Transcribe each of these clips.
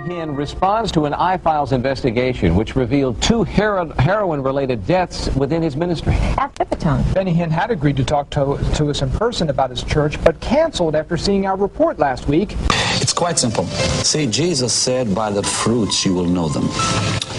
Hinn responds to an iFiles investigation which revealed 2 heroin-related deaths within his ministry. At Pipitone. Benny Hinn had agreed to talk to us in person about his church, but canceled after seeing our report last week. It's quite simple. See, Jesus said, by the fruits you will know them.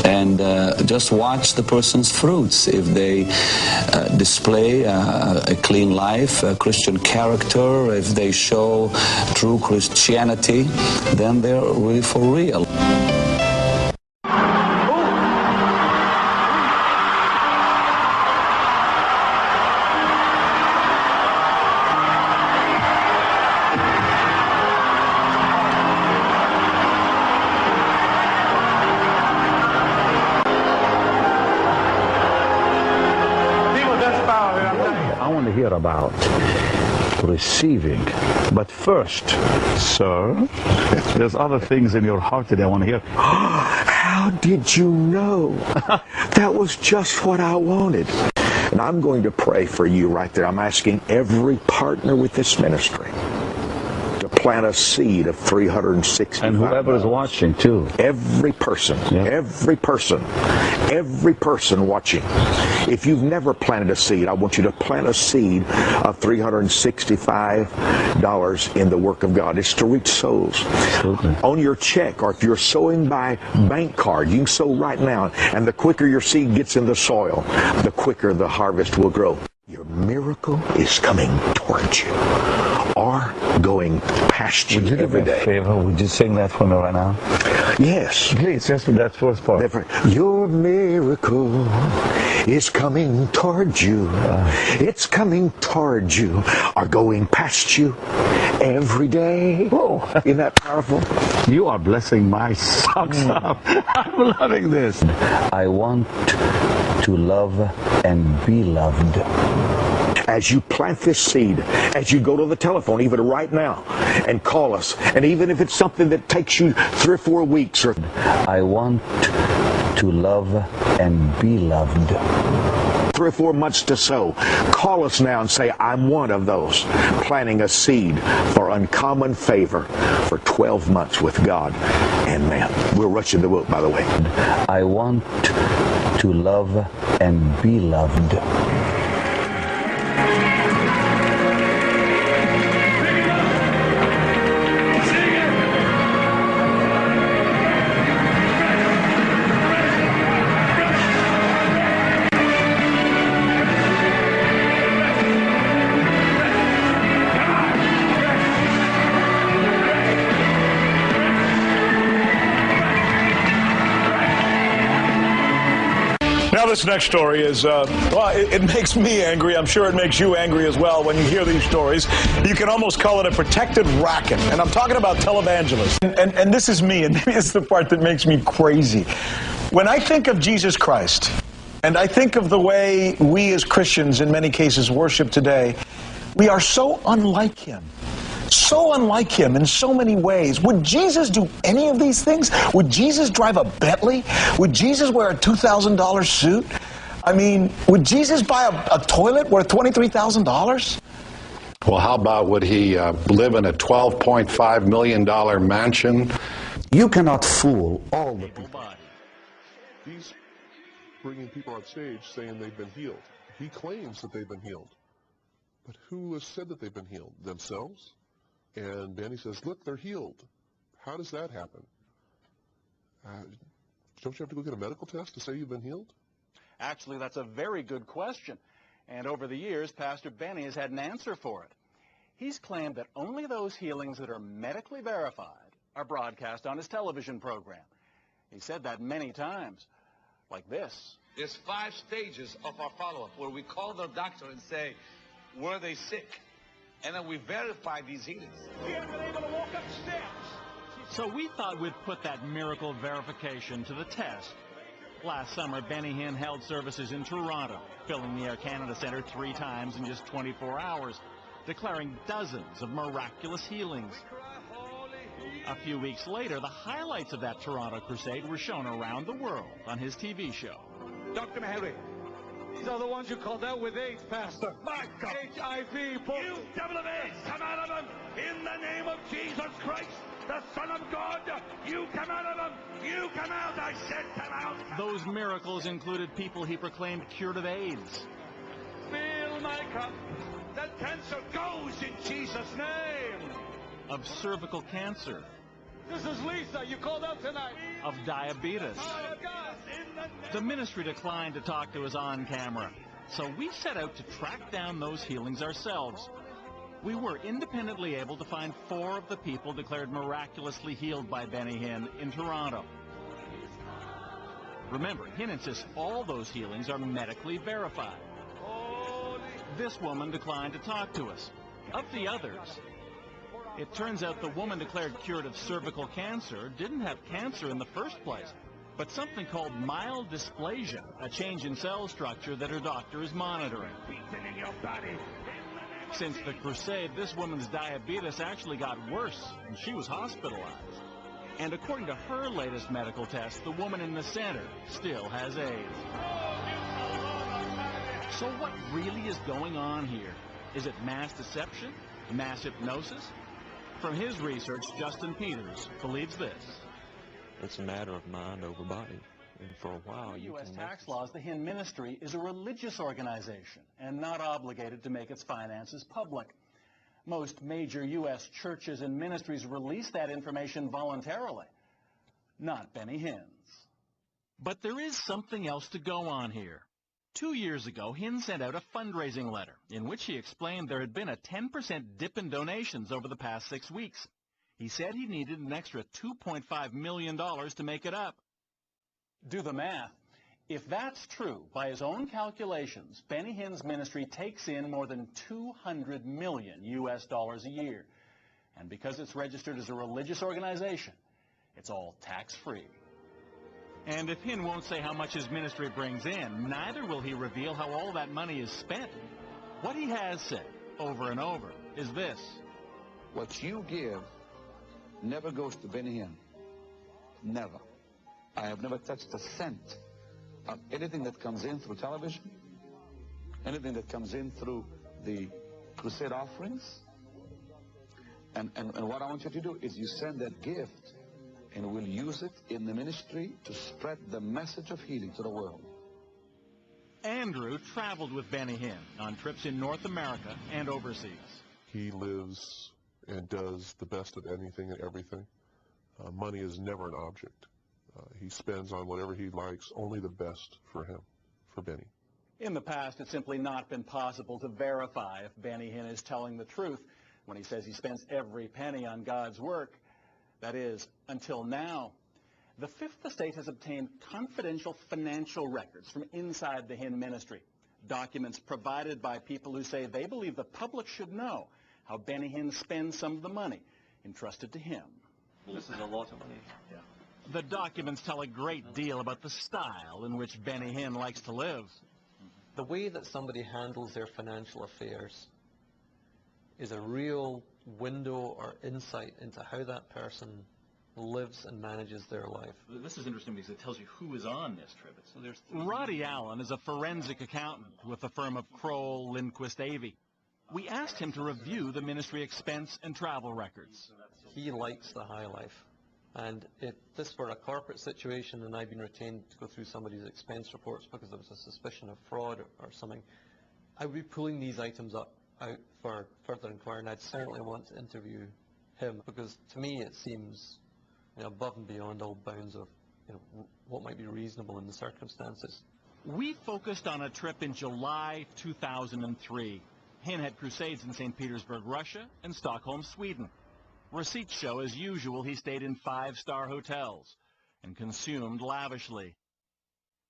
And just watch the person's fruits. If they display a clean life, a Christian character, if they show true Christianity, then they're really for real. I want to hear about receiving. But first, sir, there's other things in your heart that I want to hear. How did you know? That was just what I wanted. And I'm going to pray for you right there. I'm asking every partner with this ministry to plant a seed of $365. And whoever is watching, too. Every person, every person watching. If you've never planted a seed, I want you to plant a seed of $365 in the work of God. It's to reach souls. Absolutely. On your check, or if you're sowing by bank card, you can sow right now. And the quicker your seed gets in the soil, the quicker the harvest will grow. Your miracle is coming towards you, or going past you every day. Would you do me a favor? Would you sing that for me right now? Yes. Please, just with that first part. Your miracle is coming towards you. It's coming towards you, or going past you every day. Oh, isn't that powerful? You are blessing my socks up. I'm loving this. I want to love and be loved. As you plant this seed, as you go to the telephone, even right now, and call us, and even if it's something that takes you 3 or 4 weeks, or I want to love and be loved. 3 or 4 months to sow, call us now and say, I'm one of those, planting a seed for uncommon favor for 12 months with God and man. We're rushing the book, by the way. I want to love and be loved. Now, this next story is, well, it makes me angry. I'm sure it makes you angry as well when you hear these stories. You can almost call it a protected racket. And I'm talking about televangelists. And this is me, and maybe it's the part that makes me crazy. When I think of Jesus Christ, and I think of the way we as Christians in many cases worship today, we are so unlike him. So unlike him in so many ways. Would Jesus do any of these things? Would Jesus drive a Bentley? Would Jesus wear a $2,000 suit? I mean, would Jesus buy a toilet worth $23,000? Well, how about would he live in a $12.5 million mansion? You cannot fool all the people. He's bringing people on stage saying they've been healed. He claims that they've been healed. But who has said that they've been healed? Themselves? And Benny says, look, they're healed. How does that happen? Don't you have to go get a medical test to say you've been healed? Actually, that's a very good question. And over the years, Pastor Benny has had an answer for it. He's claimed that only those healings that are medically verified are broadcast on his television program. He said that many times, like this. There's 5 stages of our follow-up where we call the doctor and say, were they sick? And then we verify these healings. We haven't been able to walk up steps. So we thought we'd put that miracle verification to the test. Last summer, Benny Hinn held services in Toronto, filling the Air Canada Centre 3 times in just 24 hours, declaring dozens of miraculous healings. A few weeks later, the highlights of that Toronto crusade were shown around the world on his TV show. Dr. Mahary, these are the ones you called out with AIDS, Pastor. My God. HIV. You devil of AIDS, come out of them in the name of Jesus Christ. the Son of God. You come out of him. You come out. I said come out. Those miracles included people he proclaimed cured of AIDS. Fill my cup. That cancer goes in Jesus' name. Of cervical cancer. This is Lisa. You called out tonight. Of diabetes. The ministry declined to talk to us on camera, so we set out to track down those healings ourselves. We were independently able to find 4 of the people declared miraculously healed by Benny Hinn in Toronto. Remember, Hinn insists all those healings are medically verified. This woman declined to talk to us. Of the others, it turns out the woman declared cured of cervical cancer didn't have cancer in the first place, but something called mild dysplasia, a change in cell structure that her doctor is monitoring. Since the crusade, this woman's diabetes actually got worse, and she was hospitalized. And according to her latest medical test, the woman in the center still has AIDS. So what really is going on here? Is it mass deception? Mass hypnosis? From his research, Justin Peters believes this. It's a matter of mind over body. And for a while, Under U.S. tax laws, the Hinn Ministry is a religious organization and not obligated to make its finances public. Most major U.S. churches and ministries release that information voluntarily, not Benny Hinn's. But there is something else to go on here. 2 years ago, Hinn sent out a fundraising letter in which he explained there had been a 10% dip in donations over the past 6 weeks. He said he needed an extra $2.5 million to make it up. Do the math. If that's true, by his own calculations, Benny Hinn's ministry takes in more than $200 million a year. And because it's registered as a religious organization, it's all tax-free. And if Hinn won't say how much his ministry brings in, neither will he reveal how all that money is spent. What he has said, over and over, is this. What you give never goes to Benny Hinn. Never. I have never touched a cent of anything that comes in through television, anything that comes in through the crusade offerings. And what I want you to do is you send that gift, and we'll use it in the ministry to spread the message of healing to the world. Andrew traveled with Benny Hinn on trips in North America and overseas. He lives and does the best of anything and everything. Money is never an object. He spends on whatever he likes, only the best for him, for Benny. In the past, it's simply not been possible to verify if Benny Hinn is telling the truth when he says he spends every penny on God's work. That is, until now. The Fifth Estate has obtained confidential financial records from inside the Hinn ministry, documents provided by people who say they believe the public should know how Benny Hinn spends some of the money entrusted to him. This is a lot of money. Yeah. The documents tell a great deal about the style in which Benny Hinn likes to live. The way that somebody handles their financial affairs is a real window or insight into how that person lives and manages their life. This is interesting because it tells you who is on this trip. So there's Roddy Allen is a forensic accountant with the firm of Kroll, Lindquist, Avey. We asked him to review the ministry expense and travel records. He likes the high life. And if this were a corporate situation and I'd been retained to go through somebody's expense reports because there was a suspicion of fraud or something, I would be pulling these items up out for further inquiry, and I'd certainly want to interview him because to me it seems above and beyond all bounds of what might be reasonable in the circumstances. We focused on a trip in July 2003. Hinn had crusades in St. Petersburg, Russia, and Stockholm, Sweden. Receipts show, as usual, he stayed in 5-star hotels and consumed lavishly.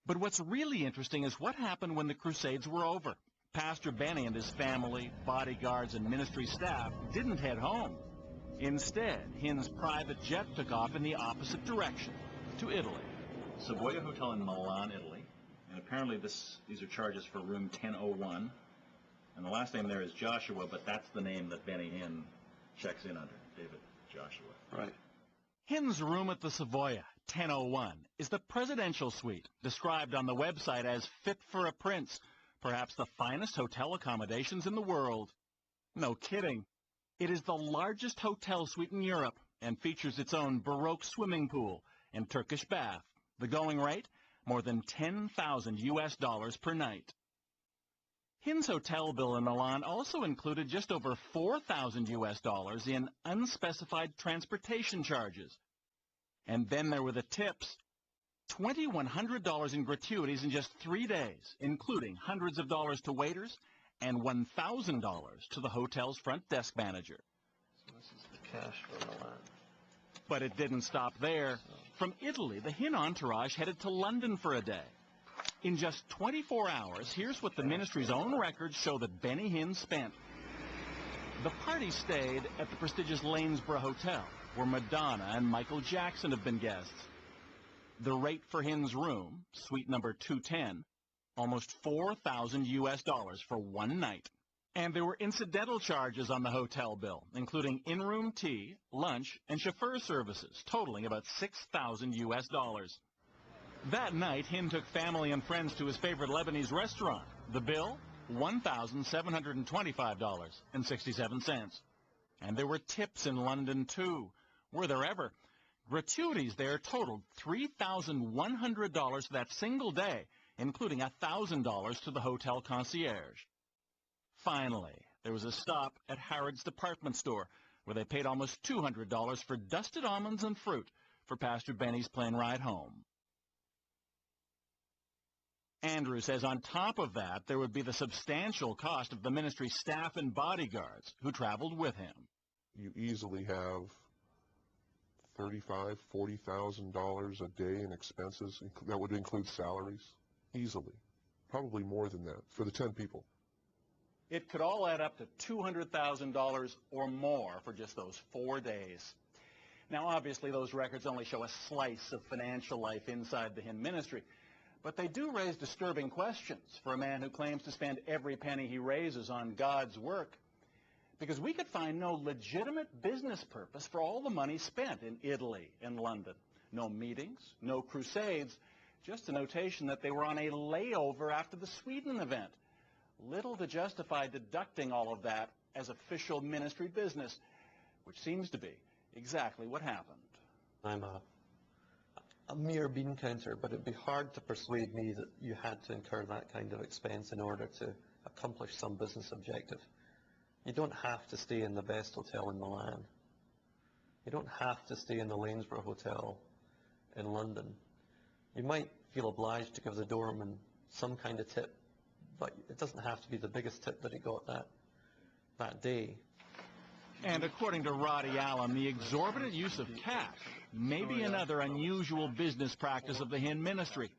But what's really interesting is what happened when the crusades were over. Pastor Benny and his family, bodyguards, and ministry staff didn't head home. Instead, Hinn's private jet took off in the opposite direction, to Italy. Savoia Hotel in Milan, Italy. And apparently these are charges for room 1001. And the last name there is Joshua, but that's the name that Benny Hinn checks in under, David Joshua. Right. Hinn's room at the Savoia, 1001, is the presidential suite, described on the website as fit for a prince, perhaps the finest hotel accommodations in the world. No kidding. It is the largest hotel suite in Europe, and features its own Baroque swimming pool and Turkish bath. The going rate, more than $10,000 per night. Hinn's hotel bill in Milan also included just over $4,000 in unspecified transportation charges. And then there were the tips. $2,100 in gratuities in just 3 days, including hundreds of dollars to waiters and $1,000 to the hotel's front desk manager. So this is the cash for Milan. But it didn't stop there. From Italy, the Hinn entourage headed to London for a day. In just 24 hours, here's what the ministry's own records show that Benny Hinn spent. The party stayed at the prestigious Lanesborough Hotel, where Madonna and Michael Jackson have been guests. The rate for Hinn's room, suite number 210, almost $4,000 for one night. And there were incidental charges on the hotel bill, including in-room tea, lunch, and chauffeur services, totaling about $6,000. That night, Hinn took family and friends to his favorite Lebanese restaurant. The bill, $1,725.67. And there were tips in London, too. Were there ever? Gratuities there totaled $3,100 for that single day, including $1,000 to the hotel concierge. Finally, there was a stop at Harrods department store, where they paid almost $200 for dusted almonds and fruit for Pastor Benny's plane ride home. Andrew says on top of that, there would be the substantial cost of the ministry's staff and bodyguards who traveled with him. You easily have $35,000, $40,000 a day in expenses. That would include salaries, easily. Probably more than that for the 10 people. It could all add up to $200,000 or more for just those 4 days. Now, obviously, those records only show a slice of financial life inside the Hinn ministry, but they do raise disturbing questions for a man who claims to spend every penny he raises on God's work. Because we could find no legitimate business purpose for all the money spent in Italy and London. No meetings, no crusades, just a notation that they were on a layover after the Sweden event. Little to justify deducting all of that as official ministry business, which seems to be exactly what happened. I'm a mere bean counter, but it'd be hard to persuade me that you had to incur that kind of expense in order to accomplish some business objective. You don't have to stay in the best hotel in Milan. You don't have to stay in the Lanesborough Hotel in London. You might feel obliged to give the doorman some kind of tip, but it doesn't have to be the biggest tip that he got that day. And according to Roddy Allen, the exorbitant use of cash may be another unusual business practice of the Hinn ministry.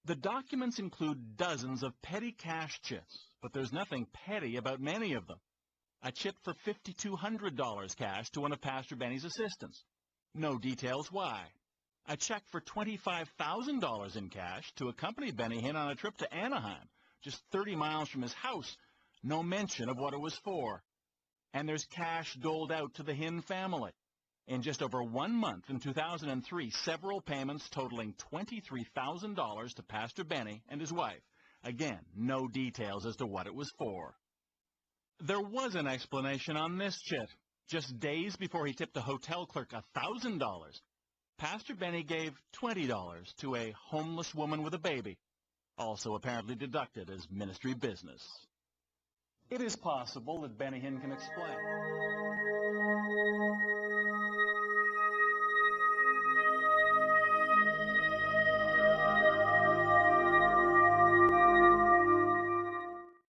The documents include dozens of petty cash chits, but there's nothing petty about many of them. A chit for $5,200 cash to one of Pastor Benny's assistants. No details why. A check for $25,000 in cash to accompany Benny Hinn on a trip to Anaheim, just 30 miles from his house. No mention of what it was for. And there's cash doled out to the Hinn family. In just over 1 month in 2003, several payments totaling $23,000 to Pastor Benny and his wife. Again, no details as to what it was for. There was an explanation on this chit. Just days before he tipped a hotel clerk $1,000, Pastor Benny gave $20 to a homeless woman with a baby, also apparently deducted as ministry business. It is possible that Benny Hinn can explain.